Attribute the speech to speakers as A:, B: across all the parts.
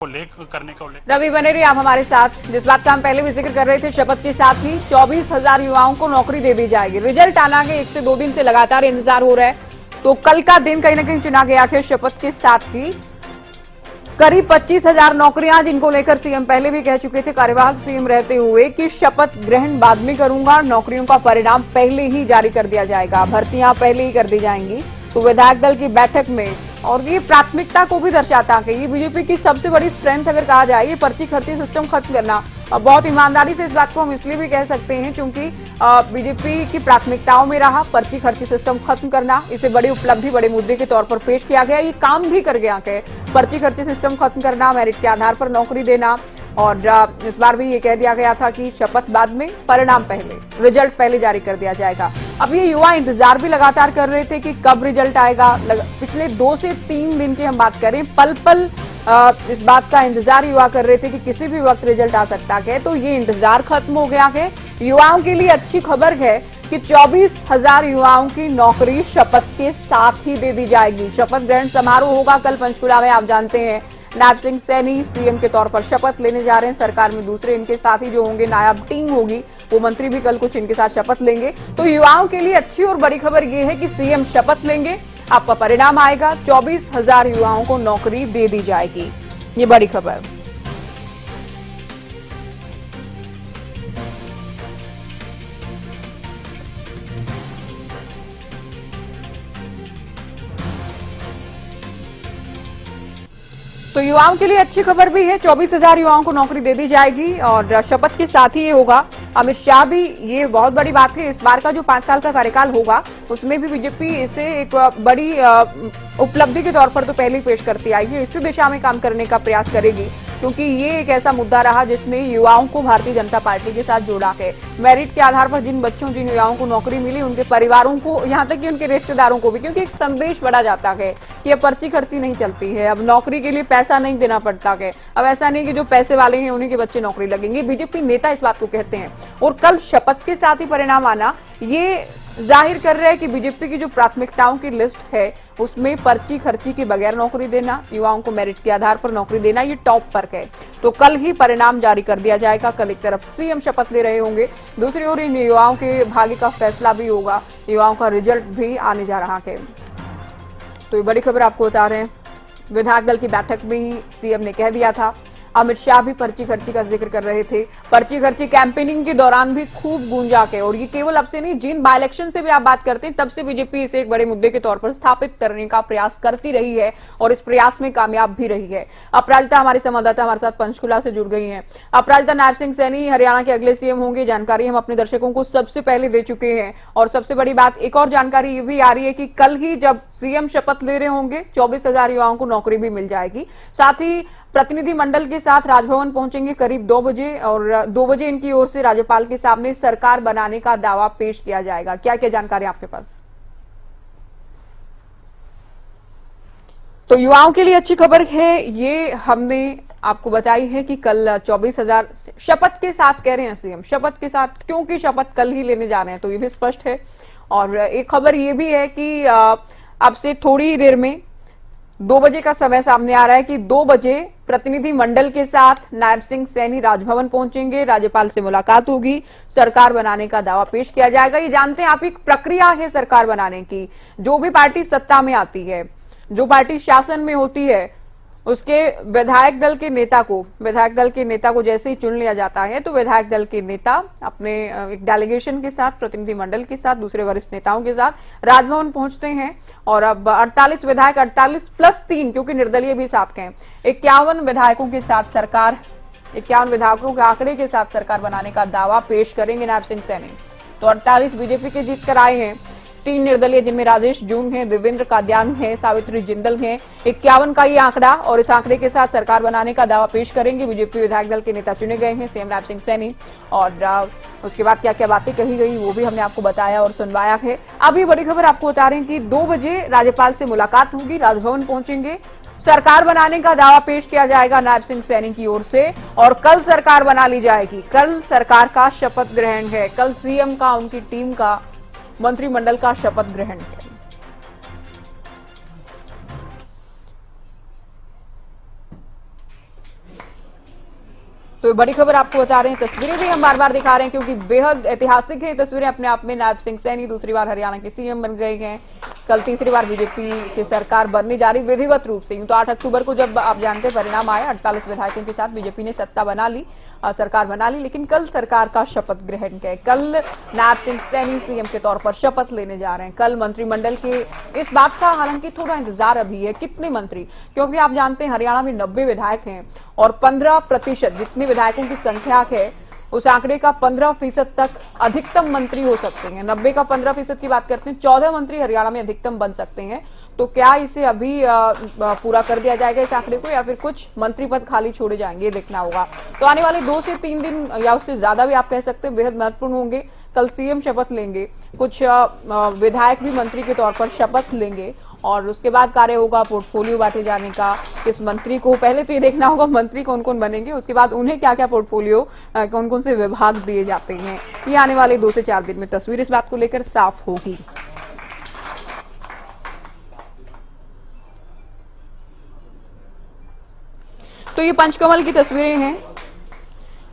A: करने का उल्लेख।
B: रवि बने रहिए आप हमारे साथ। जिस बात का हम पहले भी जिक्र कर रहे थे, शपथ के साथ ही 24,000 युवाओं को नौकरी दे दी जाएगी। रिजल्ट आना के 1 से 2 दिन से लगातार इंतजार हो रहा है, तो कल का दिन कहीं ना कहीं चुना गया है शपथ के साथ ही। करीब 25,000 नौकरियां, जिनको लेकर सीएम पहले भी कह चुके थे कार्यवाहक सीएम रहते हुए कि शपथ ग्रहण बाद में करूंगा, नौकरियों का परिणाम पहले ही जारी कर दिया जाएगा, भर्तियां पहले ही कर दी जाएंगी। तो विधायक दल की बैठक में, और ये प्राथमिकता को भी दर्शाता है, ये बीजेपी की सबसे बड़ी स्ट्रेंथ अगर कहा जाए, ये पर्ची खर्ची सिस्टम खत्म करना। बहुत ईमानदारी से इस बात को हम इसलिए भी कह सकते हैं क्योंकि बीजेपी की प्राथमिकताओं में रहा पर्ची खर्ची सिस्टम खत्म करना। इसे बड़ी उपलब्धि, बड़े मुद्दे के तौर पर पेश किया गया, ये काम भी कर गया है। पर्ची खर्ची सिस्टम खत्म करना, मेरिट के आधार पर नौकरी देना, और इस बार भी ये कह दिया गया था कि शपथ बाद में, परिणाम पहले, रिजल्ट पहले जारी कर दिया जाएगा। अब ये युवा इंतजार भी लगातार कर रहे थे कि कब रिजल्ट आएगा। पिछले 2 से 3 दिन की हम बात करें, पल पल इस बात का इंतजार युवा कर रहे थे कि किसी भी वक्त रिजल्ट आ सकता है। तो ये इंतजार खत्म हो गया है। युवाओं के लिए अच्छी खबर है कि 24,000 युवाओं की नौकरी शपथ के साथ ही दे दी जाएगी। शपथ ग्रहण समारोह होगा कल पंचकुला में। आप जानते हैं नायब सिंह सैनी सीएम के तौर पर शपथ लेने जा रहे हैं। सरकार में दूसरे इनके साथी जो होंगे, नायब टीम होगी, वो मंत्री भी कल कुछ इनके साथ शपथ लेंगे। तो युवाओं के लिए अच्छी और बड़ी खबर ये है कि सीएम शपथ लेंगे, आपका परिणाम आएगा, 24,000 युवाओं को नौकरी दे दी जाएगी। ये बड़ी खबर। तो युवाओं के लिए अच्छी खबर भी है, 24,000 युवाओं को नौकरी दे दी जाएगी और शपथ के साथ ही ये होगा। अमित शाह भी, ये बहुत बड़ी बात है, इस बार का जो 5 साल का कार्यकाल होगा उसमें भी बीजेपी इसे एक बड़ी उपलब्धि के तौर पर तो पहले ही पेश करती आई है। इसी दिशा में काम करने का प्रयास करेगी क्योंकि ये एक ऐसा मुद्दा रहा जिसने युवाओं को भारतीय जनता पार्टी के साथ जोड़ा है। मेरिट के आधार पर जिन बच्चों, जिन युवाओं को नौकरी मिली, उनके परिवारों को, यहाँ तक कि उनके रिश्तेदारों को भी, क्योंकि एक संदेश बढ़ा जाता है कि अब पर्ची खर्ची नहीं चलती है, अब नौकरी के लिए पैसा नहीं देना पड़ता है। अब ऐसा नहीं कि जो पैसे वाले हैं उन्हीं के बच्चे नौकरी लगेंगे। बीजेपी नेता इस बात को कहते हैं और कल शपथ के साथ ही परिणाम आना ये जाहिर कर रहा है कि बीजेपी की जो प्राथमिकताओं की लिस्ट है उसमें पर्ची खर्ची के बगैर नौकरी देना, युवाओं को मेरिट के आधार पर नौकरी देना, ये टॉप पर है। तो कल ही परिणाम जारी कर दिया जाएगा। कल एक तरफ सीएम शपथ ले रहे होंगे, दूसरी ओर इन युवाओं के भाग्य का फैसला भी होगा, युवाओं का रिजल्ट भी आने जा रहा है। तो ये बड़ी खबर आपको बता रहे हैं। विधायक दल की बैठक में ही सीएम ने कह दिया था। अमित शाह भी पर्ची खर्ची का जिक्र कर रहे थे। पर्ची खर्ची कैंपेनिंग के दौरान भी खूब गूंजा के, और ये केवल अब से नहीं, जिन बाय इलेक्शन से भी आप बात करते हैं तब से बीजेपी इसे एक बड़े मुद्दे के तौर पर स्थापित करने का प्रयास करती रही है और इस प्रयास में कामयाब भी रही है। अपराजिता हमारी संवाददाता हमारे साथ पंचकुला से जुड़ गई है। अपराजिता, नायब सिंह सैनी हरियाणा के अगले सीएम होंगे, जानकारी हम अपने दर्शकों को सबसे पहले दे चुके हैं। और सबसे बड़ी बात, एक और जानकारी ये भी आ रही है कि कल ही जब सीएम शपथ ले रहे होंगे, 24,000 युवाओं को नौकरी भी मिल जाएगी। साथ ही प्रतिनिधि मंडल के साथ राजभवन पहुंचेंगे करीब 2 बजे, और 2 बजे इनकी ओर से राज्यपाल के सामने सरकार बनाने का दावा पेश किया जाएगा। क्या क्या जानकारी आपके पास? तो युवाओं के लिए अच्छी खबर है, ये हमने आपको बताई है कि कल 24,000 शपथ के साथ कह रहे हैं सीएम, शपथ के साथ, क्योंकि शपथ कल ही लेने जा रहे हैं, तो ये भी स्पष्ट है। और एक खबर ये भी है कि अब से थोड़ी देर में 2 बजे का समय सामने आ रहा है कि 2 बजे प्रतिनिधि मंडल के साथ नायब सिंह सैनी राजभवन पहुंचेंगे, राज्यपाल से मुलाकात होगी, सरकार बनाने का दावा पेश किया जाएगा। ये जानते हैं आप, एक प्रक्रिया है सरकार बनाने की। जो भी पार्टी सत्ता में आती है, जो पार्टी शासन में होती है, उसके विधायक दल के नेता को जैसे ही चुन लिया जाता है तो विधायक दल के नेता अपने एक डेलीगेशन के साथ, प्रतिनिधि मंडल के साथ, दूसरे वरिष्ठ नेताओं के साथ राजभवन पहुंचते हैं। और अब 48 विधायक, 48 प्लस 3, क्योंकि निर्दलीय भी साथ हैं, 51 विधायकों के साथ सरकार, 51 विधायकों के आंकड़े के साथ सरकार बनाने का दावा पेश करेंगे नायब सिंह सैनी। तो 48 बीजेपी के जीत कर आए हैं, 3 निर्दलीय जिनमें राजेश जून है, देवेंद्र काद्यान है, सावित्री जिंदल है, 51 का ये आंकड़ा, और इस आंकड़े के साथ सरकार बनाने का दावा पेश करेंगे। बीजेपी विधायक दल के नेता चुने गए हैं, सीएम नायब सिंह सैनी, और उसके बाद क्या क्या बातें कही गई वो भी हमने आपको बताया और सुनवाया है। अभी बड़ी खबर आपको बता रहे हैं कि 2 बजे राज्यपाल से मुलाकात होगी, राजभवन पहुंचेंगे, सरकार बनाने का दावा पेश किया जाएगा नायब सिंह सैनी की ओर से, और कल सरकार बना ली जाएगी। कल सरकार का शपथ ग्रहण है, कल सीएम का, उनकी टीम का, मंत्रिमंडल का शपथ ग्रहण है। तो ये बड़ी खबर आपको बता रहे हैं, तस्वीरें भी हम बार बार दिखा रहे हैं क्योंकि बेहद ऐतिहासिक है तस्वीरें अपने आप में। नायब सिंह सैनी दूसरी बार हरियाणा के सीएम बन गए हैं, कल तीसरी बार बीजेपी की सरकार बनने जा रही विधिवत रूप से। तो 8 अक्टूबर को जब आप जानते हैं परिणाम आया, 48 विधायकों के साथ बीजेपी ने सत्ता बना ली, सरकार बना ली, लेकिन कल सरकार का शपथ ग्रहण किया। कल नायब सिंह सैनी सीएम के तौर पर शपथ लेने जा रहे हैं। कल मंत्रिमंडल के इस बात का हालांकि थोड़ा इंतजार अभी है, कितने मंत्री, क्योंकि आप जानते हैं हरियाणा में 90 विधायक हैं और 15% जितने विधायकों की संख्या है उस आंकड़े का 15% तक अधिकतम मंत्री हो सकते हैं। 90 का 15% की बात करते हैं, 14 मंत्री हरियाणा में अधिकतम बन सकते हैं। तो क्या इसे अभी पूरा कर दिया जाएगा इस आंकड़े को, या फिर कुछ मंत्री पद खाली छोड़े जाएंगे, ये देखना होगा। तो आने वाले 2 से 3 दिन या उससे ज्यादा भी आप कह सकते हैं बेहद महत्वपूर्ण होंगे। कल सीएम शपथ लेंगे, कुछ विधायक भी मंत्री के तौर पर शपथ लेंगे और उसके बाद कार्य होगा पोर्टफोलियो बांटे जाने का। किस मंत्री को, पहले तो ये देखना होगा मंत्री कौन कौन बनेंगे, उसके बाद उन्हें क्या क्या पोर्टफोलियो, कौन कौन से विभाग दिए जाते हैं। ये आने वाले 2 से 4 दिन में तस्वीर इस बात को लेकर साफ होगी। तो ये पंचकमल की तस्वीरें हैं।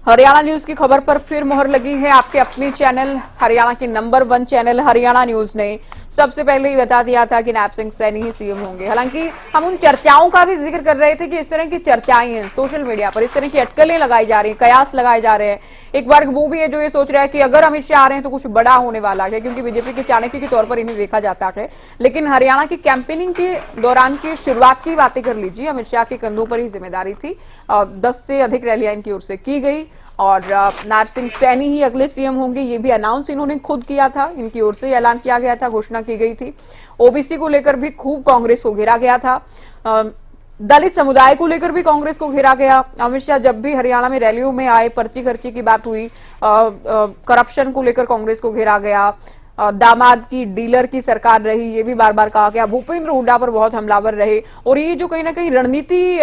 B: हरियाणा न्यूज की खबर पर फिर मोहर लगी है आपके अपने चैनल, हरियाणा के नंबर 1 चैनल हरियाणा न्यूज ने सबसे पहले ही बता दिया था कि नायब सिंह सैनी ही सीएम होंगे। हालांकि हम उन चर्चाओं का भी जिक्र कर रहे थे कि इस तरह की चर्चाएं हैं सोशल मीडिया पर, इस तरह की अटकलें लगाई जा रही हैं, कयास लगाए जा रहे हैं। एक वर्ग वो भी है जो ये सोच रहा है कि अगर अमित शाह आ रहे हैं तो कुछ बड़ा होने वाला है, क्योंकि बीजेपी के चाणक्य के तौर पर इन्हें देखा जाता है। लेकिन हरियाणा की कैंपेनिंग के दौरान की शुरुआत की बातें कर लीजिए, अमित शाह के कंधों पर ही जिम्मेदारी थी। 10 से अधिक रैलियां इनकी ओर से की गई और नायब सिंह सैनी ही अगले सीएम होंगे, ये भी अनाउंस इन्होंने खुद किया था, इनकी ओर से ऐलान किया गया था, घोषणा की गई थी। ओबीसी को लेकर भी खूब कांग्रेस को घेरा गया था, दलित समुदाय को लेकर भी कांग्रेस को घेरा गया। अमित शाह जब भी हरियाणा में रैलियों में आए, पर्ची खर्ची की बात हुई, करप्शन को लेकर कांग्रेस को घेरा गया। दामाद की डीलर की सरकार रही, ये भी बार बार कहा गया। भूपेंद्र हुड्डा पर बहुत हमलावर रहे और ये जो कहीं ना कहीं रणनीति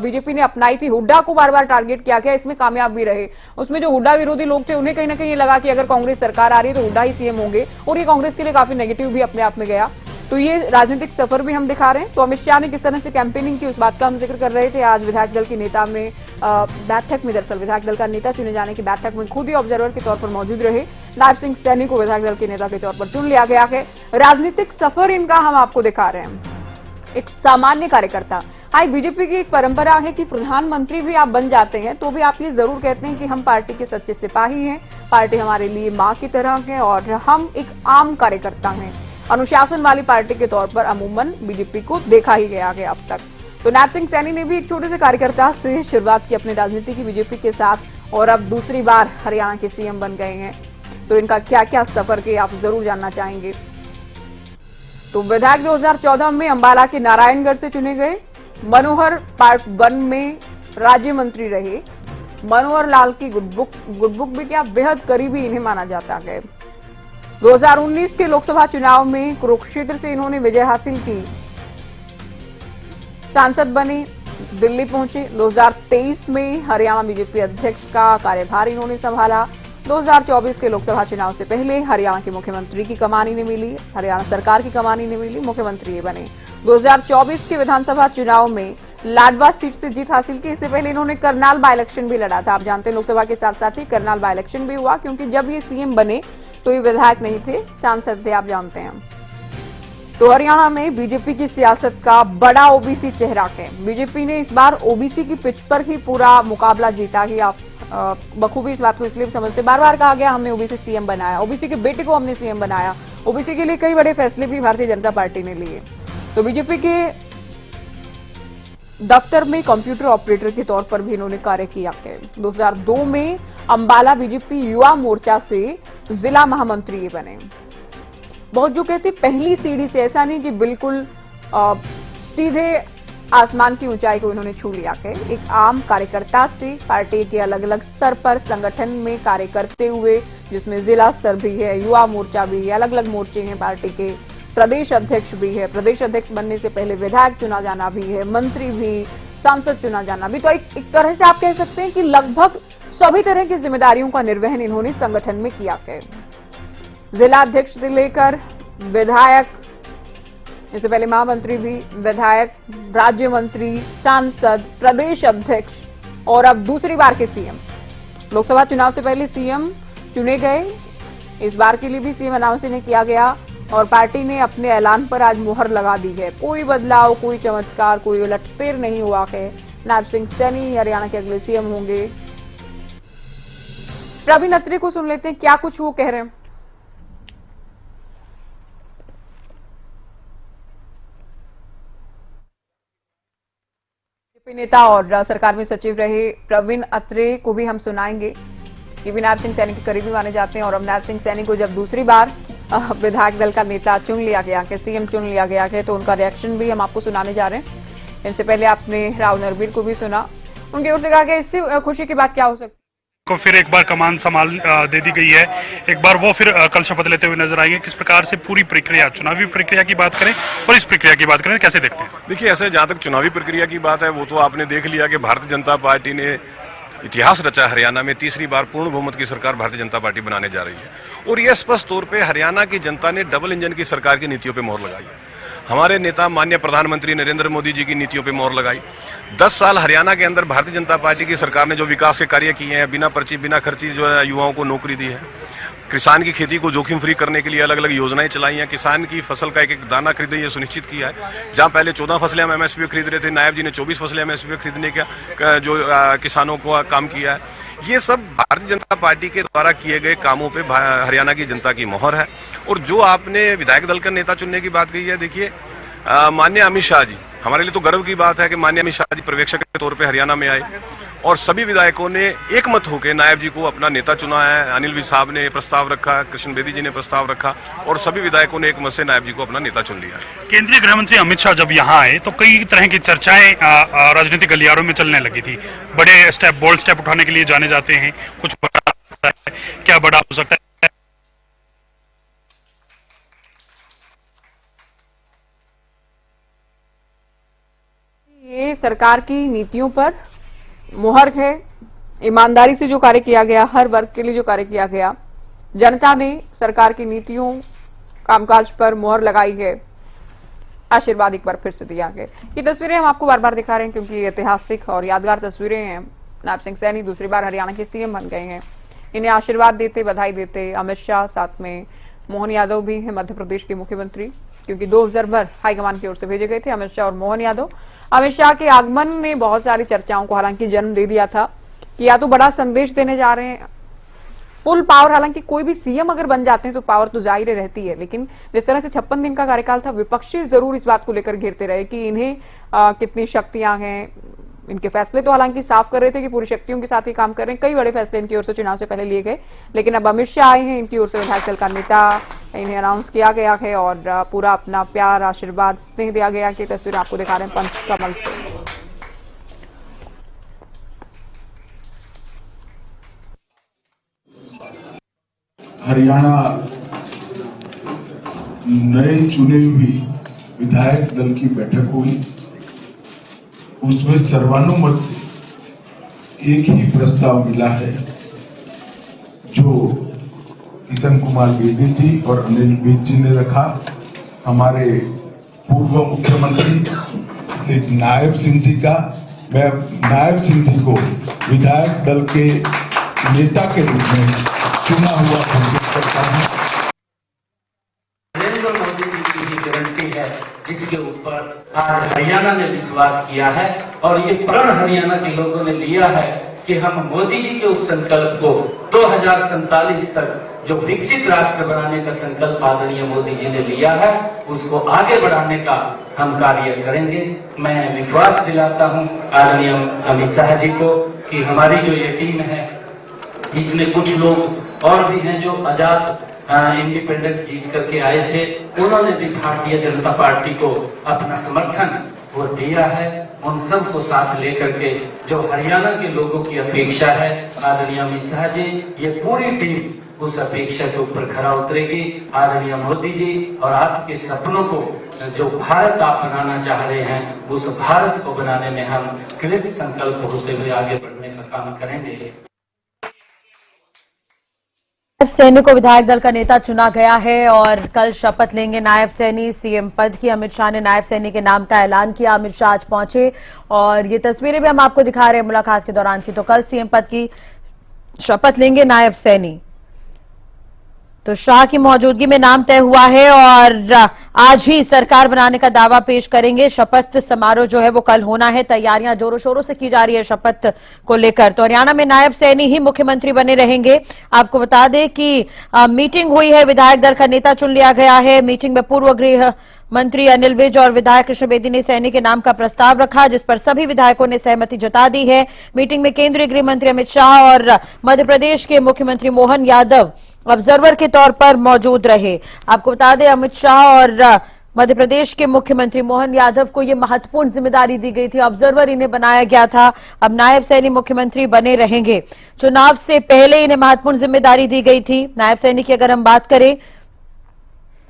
B: बीजेपी ने अपनाई थी, हुड्डा को बार बार टारगेट किया गया, इसमें कामयाब भी रहे। उसमें जो हुड्डा विरोधी लोग थे उन्हें कहीं ना कहीं ये लगा कि अगर कांग्रेस सरकार आ रही है तो हुड्डा ही सीएम होंगे, और ये कांग्रेस के लिए काफी नेगेटिव भी अपने आप में गया। तो ये राजनीतिक सफर भी हम दिखा रहे हैं। तो अमित शाह ने किस तरह से कैंपेनिंग की उस बात का हम जिक्र कर रहे थे। आज विधायक दल के नेता में बैठक में, दरअसल विधायक दल का नेता चुने जाने की बैठक में खुद ही ऑब्जर्वर के तौर पर मौजूद रहे। नायब सिंह सैनी को विधायक दल के नेता के तौर पर चुन लिया गया है। राजनीतिक सफर इनका हम आपको दिखा रहे हैं। एक सामान्य कार्यकर्ता, हाई बीजेपी की एक परंपरा है कि प्रधानमंत्री भी आप बन जाते हैं तो भी आप ये जरूर कहते हैं कि हम पार्टी के सच्चे सिपाही हैं, पार्टी हमारे लिए मां की तरह है और हम एक आम कार्यकर्ता हैं। अनुशासन वाली पार्टी के तौर पर अमूमन बीजेपी को देखा ही गया है अब तक। तो नायब सिंह सैनी ने भी एक छोटे से कार्यकर्ता से शुरुआत की अपनी राजनीति की बीजेपी के साथ और अब दूसरी बार हरियाणा के सीएम बन गए हैं। तो इनका क्या क्या सफर के आप जरूर जानना चाहेंगे। तो विधायक 2014 में अंबाला के नारायणगढ़ से चुने गए। मनोहर पार्ट 1 में राज्य मंत्री रहे। मनोहर लाल की गुडबुक भी क्या बेहद करीबी इन्हें माना जाता है। 2019 के लोकसभा चुनाव में कुरुक्षेत्र से इन्होंने विजय हासिल की, सांसद बने, दिल्ली पहुंचे। 2023 में हरियाणा बीजेपी अध्यक्ष का कार्यभार इन्होंने संभाला। 2024 के लोकसभा चुनाव से पहले हरियाणा के मुख्यमंत्री की कमान इन्हें मिली, हरियाणा सरकार की कमान इन्हें मिली, मुख्यमंत्री ये बने। 2024 के विधानसभा चुनाव में लाडवा सीट से जीत हासिल की। इससे पहले इन्होंने करनाल बाय इलेक्शन भी लड़ा था। आप जानते हैं लोकसभा के साथ साथ ही करनाल बाय इलेक्शन भी हुआ, क्योंकि जब ये सीएम बने तो ये विधायक नहीं थे, सांसद थे, आप जानते हैं। तो हरियाणा में बीजेपी की सियासत का बड़ा ओबीसी चेहरा है। बीजेपी ने इस बार ओबीसी की पिच पर ही पूरा मुकाबला जीता ही। आप बखूबी इस बात को इसलिए समझते, बार बार कहा गया हमने ओबीसी सीएम बनाया, ओबीसी के बेटे को हमने सीएम बनाया। ओबीसी के लिए कई बड़े फैसले भी भारतीय जनता पार्टी ने लिए। तो बीजेपी के दफ्तर में कंप्यूटर ऑपरेटर के तौर पर भी इन्होंने कार्य किया है। 2002 में अंबाला बीजेपी युवा मोर्चा से जिला महामंत्री बने। बहुत जो कहते पहली सीढ़ी से, ऐसा नहीं कि बिल्कुल सीधे आसमान की ऊंचाई को इन्होंने छू लिया है। एक आम कार्यकर्ता से पार्टी के अलग अलग स्तर पर संगठन में कार्य करते हुए, जिसमें जिला स्तर भी है, युवा मोर्चा भी है, अलग अलग मोर्चे हैं पार्टी के, प्रदेश अध्यक्ष भी है, प्रदेश अध्यक्ष बनने से पहले विधायक चुना जाना भी है, मंत्री भी, सांसद चुना जाना भी। तो एक तरह से आप कह सकते हैं कि लगभग सभी तरह की जिम्मेदारियों का निर्वहन इन्होंने संगठन में किया है। जिला अध्यक्ष से लेकर विधायक, इससे पहले महामंत्री भी, विधायक, राज्य मंत्री, सांसद, प्रदेश अध्यक्ष, और अब दूसरी बार के सीएम। लोकसभा चुनाव से पहले सीएम चुने गए, इस बार के लिए भी सीएम अनाउंस नहीं किया गया और पार्टी ने अपने ऐलान पर आज मुहर लगा दी है। कोई बदलाव, कोई चमत्कार, कोई उलटफेर नहीं हुआ है। नायब सिंह सैनी हरियाणा के अगले सीएम होंगे। प्रवीण अत्रे को सुन लेते हैं, क्या कुछ वो कह रहे हैं। बीजेपी नेता और सरकार में सचिव रहे प्रवीण अत्रे को भी हम सुनाएंगे। ये भी नायब सिंह सैनी के करीबी माने जाते हैं और अब नायब सिंह सैनी को जब दूसरी बार विधायक दल का नेता चुन लिया गया है, सीएम चुन लिया गया है, तो उनका रिएक्शन भी हम आपको सुनाने जा रहे हैं। इनसे पहले आपने राव नरवीर को भी सुना, उनकी ओर से कहा कि इससे खुशी की बात क्या हो सकती
A: को फिर एक बार कमान संभाल दे दी गई है, एक बार वो फिर कल शपथ लेते हुए नजर आएंगे। किस प्रकार से पूरी प्रक्रिया, चुनावी प्रक्रिया की बात करें और इस प्रक्रिया की बात करें, कैसे देखते हैं?
C: देखिए, ऐसे जहां तक चुनावी प्रक्रिया की बात है वो तो आपने देख लिया कि भारतीय जनता पार्टी ने इतिहास रचा। हरियाणा में तीसरी बार पूर्ण बहुमत की सरकार भारतीय जनता पार्टी बनाने जा रही है और यह स्पष्ट तौर पे हरियाणा की जनता ने डबल इंजन की सरकार की नीतियों पे मोहर लगाई है। हमारे नेता माननीय प्रधानमंत्री नरेंद्र मोदी जी की नीतियों पे मोहर लगाई। 10 साल हरियाणा के अंदर भारतीय जनता पार्टी की सरकार ने जो विकास के कार्य किए हैं, बिना पर्ची बिना खर्ची जो है युवाओं को नौकरी दी है, किसान की खेती को जोखिम फ्री करने के लिए अलग अलग योजनाएं चलाई हैं, किसान की फसल का एक एक दाना खरीदे ये सुनिश्चित किया है। जहां पहले 14 फसलें हम एमएसपी पे खरीद रहे थे, नायब जी ने 24 फसलें एमएसपी पे खरीदने का जो किसानों को काम किया है। ये सब भारतीय जनता पार्टी के द्वारा किए गए कामों पे हरियाणा की जनता की मोहर है। और जो आपने विधायक दल का नेता चुनने की बात कही है, देखिए माननीय अमित शाह जी, हमारे लिए तो गर्व की बात है कि माननीय अमित शाह जी पर्यवेक्षक के तौर पे हरियाणा में आए और सभी विधायकों ने एक मत होकर नायब जी को अपना नेता चुना है। अनिल विज साहब ने प्रस्ताव रखा, कृष्ण बेदी जी ने प्रस्ताव रखा और सभी विधायकों ने एक मत से नायब जी को अपना नेता चुन लिया।
A: केंद्रीय गृह मंत्री अमित शाह जब यहाँ आए तो कई तरह की चर्चाएं राजनीतिक गलियारों में चलने लगी थी। बड़े स्टेप, बोल्ड स्टेप उठाने के लिए जाने जाते हैं, कुछ बड़ा होता है, क्या बड़ा हो सकता है?
B: ये सरकार की नीतियों पर मुहर है। ईमानदारी से जो कार्य किया गया, हर वर्ग के लिए जो कार्य किया गया, जनता ने सरकार की नीतियों, कामकाज पर मुहर लगाई है। आशीर्वाद एक बार फिर से दिया है। ये तस्वीरें हम आपको बार बार दिखा रहे हैं क्योंकि ऐतिहासिक और यादगार तस्वीरें हैं। नायब सिंह सैनी दूसरी बार हरियाणा के सीएम बन गए हैं। इन्हें आशीर्वाद देते, बधाई देते अमित शाह, साथ में मोहन यादव भी है मध्य प्रदेश के मुख्यमंत्री, क्योंकि 2 ऑब्जर्वर हाईकमान की ओर से भेजे गए थे, अमित शाह और मोहन यादव। अमित शाह के आगमन ने बहुत सारी चर्चाओं को हालांकि जन्म दे दिया था कि या तो बड़ा संदेश देने जा रहे हैं, फुल पावर। हालांकि कोई भी सीएम अगर बन जाते हैं तो पावर तो जाहिर रहती है, लेकिन जिस तरह से 56 दिन का कार्यकाल था, विपक्षी जरूर इस बात को लेकर घेरते रहे कि इन्हें कितनी शक्तियां हैं। इनके फैसले तो हालांकि साफ कर रहे थे कि पूरी शक्तियों के साथ ही काम कर रहे हैं। कई बड़े फैसले इनकी ओर से चुनाव से पहले लिए गए, लेकिन अब अमित शाह आए हैं, इनकी ओर से विधायक दल का नेता, इन्हें अनाउंस किया गया है और पूरा अपना प्यार, आशीर्वाद, स्नेह दिया गया कि तस्वीर आपको दिखा रहे हैं पंचकमल से।
D: हरियाणा नए चुने हुए विधायक दल की बैठक हुई, उसमें सर्वानुमत से एक ही प्रस्ताव मिला है जो किशन कुमार बेदी जी और अनिल विज जी ने रखा। हमारे पूर्व मुख्यमंत्री श्री नायब सिंह जी का, मैं नायब सिंह जी को विधायक दल के नेता के रूप में चुना हुआ घोषित करता हूं।
E: नरेंद्र मोदी जी की ही गारंटी है जिसके ऊपर आज हरियाणा ने विश्वास किया है और ये प्रण हरियाणा के लोगों ने लिया है कि हम मोदी जी के उस संकल्प को 2047 तक जो विकसित राष्ट्र बनाने का संकल्प आदरणीय मोदी जी ने लिया है, उसको आगे बढ़ाने का हम कार्य करेंगे। मैं विश्वास दिलाता हूं आदरणीय अमित शाह जी को कि हमारी जो ये टीम है, इसमें कुछ लोग और भी हैं जो आजाद इंडिपेंडेंट जीत करके आए थे, उन्होंने भी भारतीय जनता पार्टी को अपना समर्थन वो दिया है। उन सब को साथ लेकर के जो हरियाणा के लोगों की अपेक्षा है, आदरणीय अमित शाह जी, ये पूरी टीम उस अपेक्षा के ऊपर खरा उतरेगी। आदरणीय मोदी जी और आपके सपनों को जो भारत आप बनाना चाह रहे हैं, उस भारत को बनाने में हम कृत संकल्प होते हुए आगे बढ़ने का काम करेंगे।
F: नायब सैनी को विधायक दल का नेता चुना गया है और कल शपथ लेंगे नायब सैनी सीएम पद की। अमित शाह ने नायब सैनी के नाम का ऐलान किया। अमित शाह आज पहुंचे और ये तस्वीरें भी हम आपको दिखा रहे हैं मुलाकात के दौरान की। तो कल सीएम पद की शपथ लेंगे नायब सैनी। तो शाह की मौजूदगी में नाम तय हुआ है और आज ही सरकार बनाने का दावा पेश करेंगे। शपथ समारोह जो है वो कल होना है। तैयारियां जोरों शोरों से की जा रही है शपथ को लेकर। तो हरियाणा में नायब सैनी ही मुख्यमंत्री बने रहेंगे। आपको बता दें कि मीटिंग हुई है, विधायक दल का नेता चुन लिया गया है। मीटिंग में पूर्व गृह मंत्री अनिल विज और विधायक कृष्ण बेदी ने सैनी के नाम का प्रस्ताव रखा, जिस पर सभी विधायकों ने सहमति जता दी है। मीटिंग में केंद्रीय गृह मंत्री अमित शाह और मध्य प्रदेश के मुख्यमंत्री मोहन यादव ऑब्जर्वर के तौर पर मौजूद रहे। आपको बता दें अमित शाह और मध्य प्रदेश के मुख्यमंत्री मोहन यादव को यह महत्वपूर्ण जिम्मेदारी दी गई थी। ऑब्जर्वर इन्हें बनाया गया था। अब नायब सैनी मुख्यमंत्री बने रहेंगे। चुनाव से पहले इन्हें महत्वपूर्ण जिम्मेदारी दी गई थी। नायब सैनी की अगर हम बात करें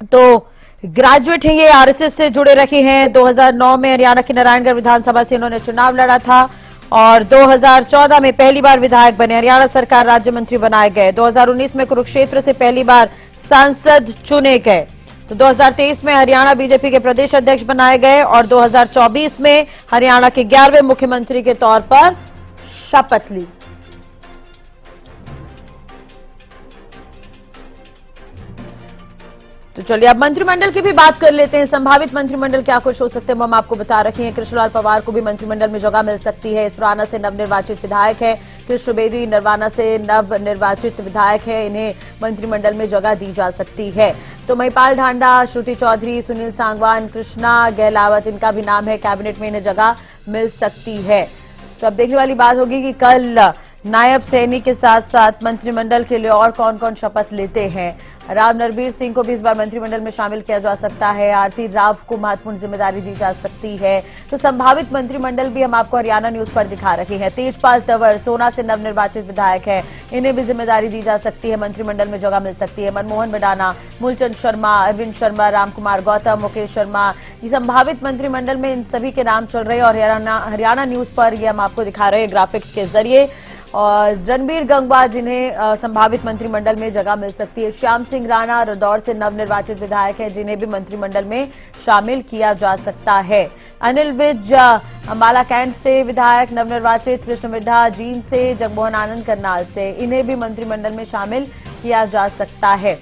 F: तो ग्रेजुएट हैं, ये आरएसएस से जुड़े रखे हैं। 2009 में हरियाणा की नारायणगढ़ विधानसभा से इन्होंने चुनाव लड़ा था और 2014 में पहली बार विधायक बने। हरियाणा सरकार राज्य मंत्री बनाए गए। 2019 में कुरुक्षेत्र से पहली बार सांसद चुने गए। तो 2023 में हरियाणा बीजेपी के प्रदेश अध्यक्ष बनाए गए और 2024 में हरियाणा के 11वें मुख्यमंत्री के तौर पर शपथ ली। तो चलिए अब मंत्रिमंडल की भी बात कर लेते हैं। संभावित मंत्रिमंडल क्या कुछ हो सकते हैं हम आपको बता रखे हैं। कृष्णलाल पवार को भी मंत्रिमंडल में जगह मिल सकती है। इसराना से नवनिर्वाचित विधायक है। कृष्ण बेदी नरवाना से नवनिर्वाचित विधायक है। इन्हें मंत्रिमंडल में जगह दी जा सकती है। तो महिपाल ढांडा, श्रुति चौधरी, सुनील सांगवान, कृष्णा गहलावत, इनका भी नाम है। कैबिनेट में इन्हें जगह मिल सकती है। तो अब देखने वाली बात होगी कि कल नायब सैनी के साथ साथ मंत्रिमंडल के लिए और कौन कौन शपथ लेते हैं। राव नरबीर सिंह को भी इस बार मंत्रिमंडल में शामिल किया जा सकता है। आरती राव को महत्वपूर्ण जिम्मेदारी दी जा सकती है। तो संभावित मंत्रिमंडल भी हम आपको हरियाणा न्यूज पर दिखा रहे हैं। तेजपाल तंवर सोना से नवनिर्वाचित विधायक है, इन्हें भी जिम्मेदारी दी जा सकती है। मंत्रिमंडल में जगह मिल सकती है। मनमोहन बडाना, मूलचंद शर्मा, अरविंद शर्मा, रामकुमार गौतम, मुकेश शर्मा, ये संभावित मंत्रिमंडल में इन सभी के नाम चल रहे हैं और हरियाणा न्यूज पर ये हम आपको दिखा रहे हैं ग्राफिक्स के जरिए। और रणबीर गंगवा, जिन्हें संभावित मंत्रिमंडल में जगह मिल सकती है। श्याम सिंह राणा रदौर से नवनिर्वाचित विधायक हैं, जिन्हें भी मंत्रिमंडल में शामिल किया जा सकता है। अनिल विज अंबाला कैंट से विधायक नवनिर्वाचित। कृष्ण मिड्ढा जींद से, जगमोहन आनंद करनाल से, इन्हें भी मंत्रिमंडल में शामिल किया जा सकता है।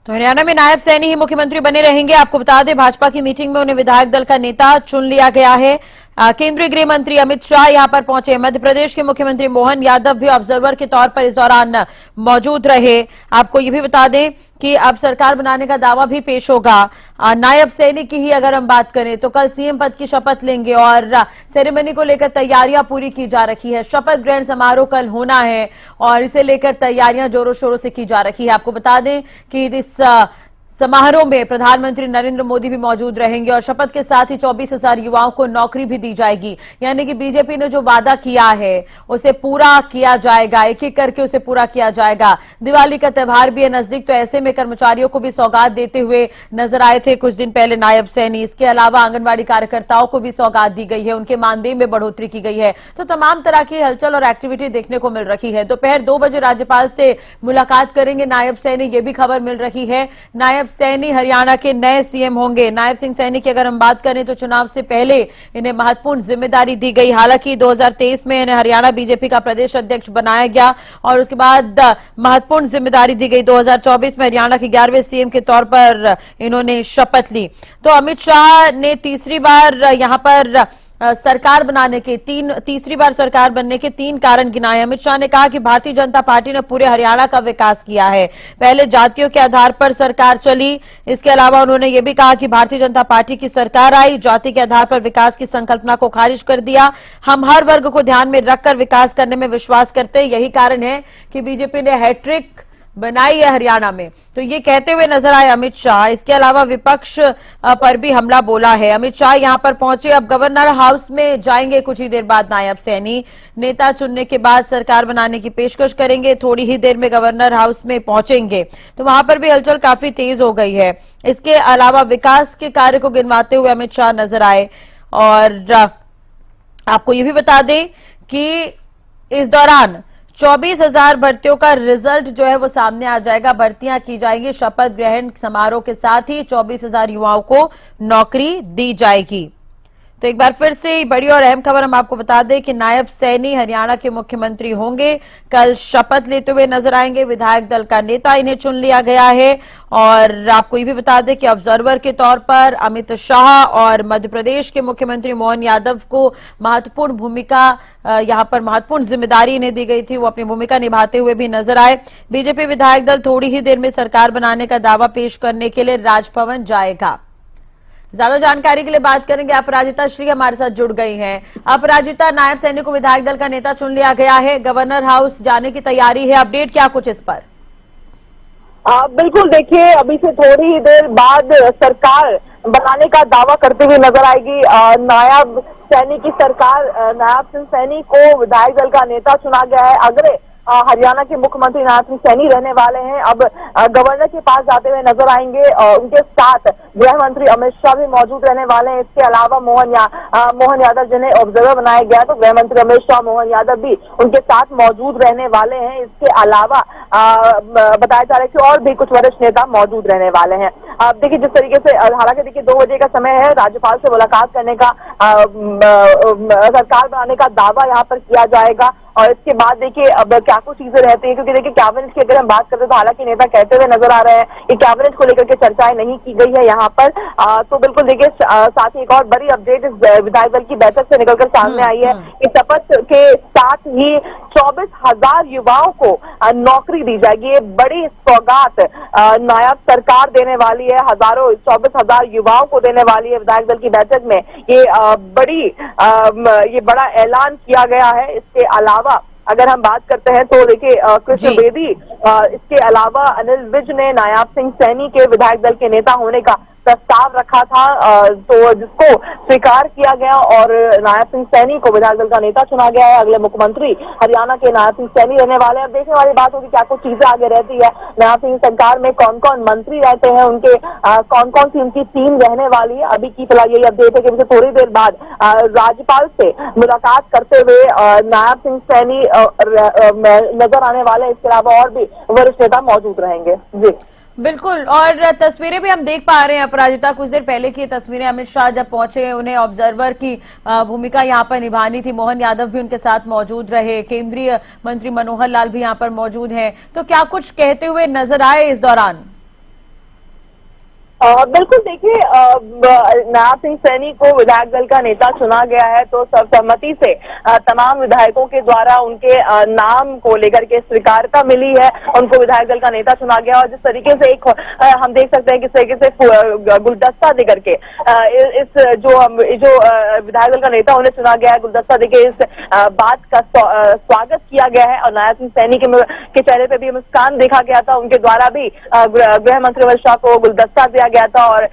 F: तो हरियाणा में नायब सैनी ही मुख्यमंत्री बने रहेंगे। आपको बता दें भाजपा की मीटिंग में उन्हें विधायक दल का नेता चुन लिया गया है। केंद्रीय गृह मंत्री अमित शाह यहां पर पहुंचे। मध्य प्रदेश के मुख्यमंत्री मोहन यादव भी ऑब्जर्वर के तौर पर इस दौरान मौजूद रहे। आपको यह भी बता दें कि अब सरकार बनाने का दावा भी पेश होगा। नायब सैनी की ही अगर हम बात करें तो कल सीएम पद की शपथ लेंगे और सेरेमनी को लेकर तैयारियां पूरी की जा रही है। शपथ ग्रहण समारोह कल होना है और इसे लेकर तैयारियां जोरों शोरों से की जा रही है। आपको बता दें कि इस समारोह में प्रधानमंत्री नरेंद्र मोदी भी मौजूद रहेंगे और शपथ के साथ ही 24,000 युवाओं को नौकरी भी दी जाएगी। यानी कि बीजेपी ने जो वादा किया है उसे पूरा किया जाएगा, एक एक करके उसे पूरा किया जाएगा। दिवाली का त्यौहार भी है नजदीक, तो ऐसे में कर्मचारियों को भी सौगात देते हुए नजर आए थे कुछ दिन पहले नायब सैनी। इसके अलावा आंगनबाड़ी कार्यकर्ताओं को भी सौगात दी गई है, उनके मानदेय में बढ़ोतरी की गई है। तो तमाम तरह की हलचल और एक्टिविटी देखने को मिल रही है। दोपहर 2 बजे राज्यपाल से मुलाकात करेंगे नायब सैनी, ये भी खबर मिल रही है। नायब सैनी हरियाणा के नए सीएम होंगे। नायब सिंह सैनी की अगर हम बात करें तो चुनाव से पहले इन्हें महत्वपूर्ण जिम्मेदारी दी गई। हालांकि 2023 में इन्हें हरियाणा बीजेपी का प्रदेश अध्यक्ष बनाया गया और उसके बाद महत्वपूर्ण जिम्मेदारी दी गई। 2024 में हरियाणा के 11वें सीएम के तौर पर इन्होंने शपथ ली। तो अमित शाह ने तीसरी बार यहां पर सरकार बनाने के तीसरी बार सरकार बनने के 3 कारण गिनाए। अमित शाह ने कहा कि भारतीय जनता पार्टी ने पूरे हरियाणा का विकास किया है। पहले जातियों के आधार पर सरकार चली। इसके अलावा उन्होंने ये भी कहा कि भारतीय जनता पार्टी की सरकार आई, जाति के आधार पर विकास की संकल्पना को खारिज कर दिया। हम हर वर्ग को ध्यान में रखकर विकास करने में विश्वास करते हैं। यही कारण है कि बीजेपी ने हैट्रिक बनाई है हरियाणा में, तो ये कहते हुए नजर आए अमित शाह। इसके अलावा विपक्ष पर भी हमला बोला है। अमित शाह यहां पर पहुंचे, अब गवर्नर हाउस में जाएंगे कुछ ही देर बाद। नायब सैनी नेता चुनने के बाद सरकार बनाने की पेशकश करेंगे, थोड़ी ही देर में गवर्नर हाउस में पहुंचेंगे, तो वहां पर भी हलचल काफी तेज हो गई है। इसके अलावा विकास के कार्य को गिनवाते हुए अमित शाह नजर आए। और आपको ये भी बता दें कि इस दौरान 24,000 भर्तियों का रिजल्ट जो है वो सामने आ जाएगा। भर्तियां की जाएंगी। शपथ ग्रहण समारोह के साथ ही 24,000 युवाओं को नौकरी दी जाएगी। तो एक बार फिर से बड़ी और अहम खबर हम आपको बता दें कि नायब सैनी हरियाणा के मुख्यमंत्री होंगे। कल शपथ लेते हुए नजर आएंगे। विधायक दल का नेता इन्हें चुन लिया गया है। और आपको ये भी बता दें कि ऑब्जर्वर के तौर पर अमित शाह और मध्य प्रदेश के मुख्यमंत्री मोहन यादव को महत्वपूर्ण भूमिका, यहां पर महत्वपूर्ण जिम्मेदारी इन्हें दी गई थी, वो अपनी भूमिका निभाते हुए भी नजर आए। बीजेपी विधायक दल थोड़ी ही देर में सरकार बनाने का दावा पेश करने के लिए राजभवन जाएगा। ज्यादा जानकारी के लिए बात करेंगे। अपराजिता श्री हमारे साथ जुड़ गई हैं। अपराजिता, नायब सैनी को विधायक दल का नेता चुन लिया गया है, गवर्नर हाउस जाने की तैयारी है, अपडेट क्या कुछ इस पर?
G: बिल्कुल, देखिए अभी से थोड़ी ही देर बाद सरकार बनाने का दावा करते हुए नजर आएगी। नायब सैनी की सरकार, नायब सिंह सैनी को विधायक दल का नेता चुना गया है। अगले हरियाणा के मुख्यमंत्री नायब सिंह सैनी रहने वाले हैं। अब गवर्नर के पास जाते हुए नजर आएंगे। उनके साथ गृह मंत्री अमित शाह भी मौजूद रहने वाले हैं। इसके अलावा मोहन यादव जिन्हें ऑब्जर्वर बनाया गया, तो गृह मंत्री अमित शाह, मोहन यादव भी उनके साथ मौजूद रहने वाले हैं। इसके अलावा बताया जा रहा है कि और भी कुछ वरिष्ठ नेता मौजूद रहने वाले हैं। अब देखिए जिस तरीके से, हालांकि देखिए 2 बजे का समय है, राज्यपाल से मुलाकात करने का, सरकार बनाने का दावा यहाँ पर किया जाएगा। और इसके बाद देखिए अब क्या कुछ चीजें रहती है, क्योंकि देखिए कैबिनेट की अगर हम बात करते हैं तो हालांकि नेता कहते हुए नजर आ रहे हैं कि कैबिनेट को लेकर के चर्चाएं नहीं की गई है यहाँ पर। तो बिल्कुल देखिए साथ ही एक और बड़ी अपडेट इस विधायक दल की बैठक से निकलकर सामने आई है कि शपथ के साथ ही 24,000 युवाओं को नौकरी दी जाएगी। ये बड़ी सौगात नायब सरकार देने वाली है, 24,000 युवाओं को देने वाली है विधायक दल की बैठक में। ये बड़ा ऐलान किया गया है। इसके अलावा अगर हम बात करते हैं तो देखिए कृष्ण बेदी, इसके अलावा अनिल विज ने नायब सिंह सैनी के विधायक दल के नेता होने का प्रस्ताव रखा था, तो जिसको स्वीकार किया गया और नायब सिंह सैनी को विधायक दल का नेता चुना गया है। अगले मुख्यमंत्री हरियाणा के नायब सिंह सैनी रहने वाले हैं। देखने वाली बात होगी क्या कुछ चीजें आगे रहती है। नायब सिंह सरकार में कौन कौन मंत्री रहते हैं, उनके कौन कौन सी उनकी टीम रहने वाली है। अभी की फिलहाल यही अपडेट है कि थोड़ी देर बाद राज्यपाल से मुलाकात करते हुए नायब सिंह सैनी नजर आने वाले। इसके अलावा और भी वरिष्ठ नेता मौजूद रहेंगे। जी
F: बिल्कुल, और तस्वीरें भी हम देख पा रहे हैं। अपराजिता, कुछ देर पहले की तस्वीरें, अमित शाह जब पहुंचे, उन्हें ऑब्जर्वर की भूमिका यहां पर निभानी थी। मोहन यादव भी उनके साथ मौजूद रहे, केंद्रीय मंत्री मनोहर लाल भी यहां पर मौजूद हैं। तो क्या कुछ कहते हुए नजर आए इस दौरान?
G: बिल्कुल, देखिए नायब सिंह सैनी को विधायक दल का नेता चुना गया है, तो सर्वसम्मति से तमाम विधायकों के द्वारा उनके नाम को लेकर के स्वीकारता मिली है। उनको विधायक दल का नेता चुना गया और जिस तरीके से एक हम देख सकते हैं किस तरीके से गुलदस्ता देकर के इस जो विधायक दल का नेता उन्हें चुना गया है, गुलदस्ता देकर इस बात का स्वागत किया गया है। और नायब सिंह सैनी के चेहरे पे भी मुस्कान देखा गया था। उनके द्वारा भी गृह मंत्री अमित शाह को गुलदस्ता दिया गया था। और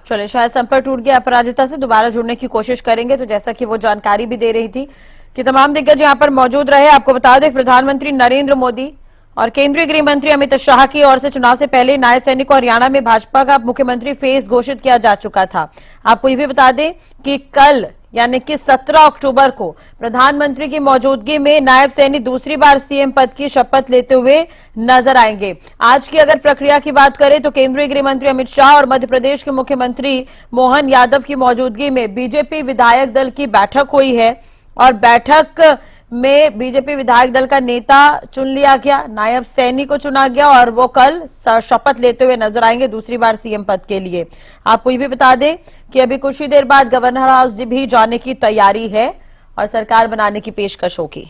F: चले, शायद संपर्क टूट गया। अपराजिता से दोबारा जुड़ने की कोशिश करेंगे। तो जैसा कि वो जानकारी भी दे रही थी कि तमाम दिग्गज यहां पर मौजूद रहे। आपको बता दें प्रधानमंत्री नरेंद्र मोदी और केंद्रीय गृह मंत्री अमित शाह की ओर से चुनाव से पहले नायब सैनी को हरियाणा में भाजपा का मुख्यमंत्री फेस घोषित किया जा चुका था। आपको ये भी बता दें कि कल यानी कि 17 अक्टूबर को प्रधानमंत्री की मौजूदगी में नायब सैनी दूसरी बार सीएम पद की शपथ लेते हुए नजर आएंगे। आज की अगर प्रक्रिया की बात करें तो केंद्रीय गृह मंत्री अमित शाह और मध्य प्रदेश के मुख्यमंत्री मोहन यादव की मौजूदगी में बीजेपी विधायक दल की बैठक हुई है और बैठक में बीजेपी विधायक दल का नेता चुन लिया गया, नायब सैनी को चुना गया और वो कल शपथ लेते हुए नजर आएंगे दूसरी बार सीएम पद के लिए। आपको ये भी बता दें कि अभी कुछ ही देर बाद गवर्नर हाउस भी जाने की तैयारी है और सरकार बनाने की पेशकश होगी।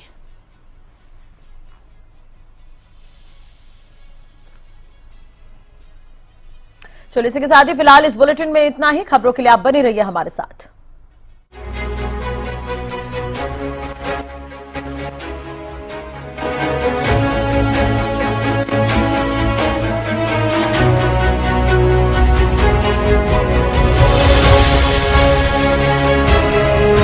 F: चलिए, इसी के साथ ही फिलहाल इस बुलेटिन में इतना ही। खबरों के लिए आप बने रहिए हमारे साथ।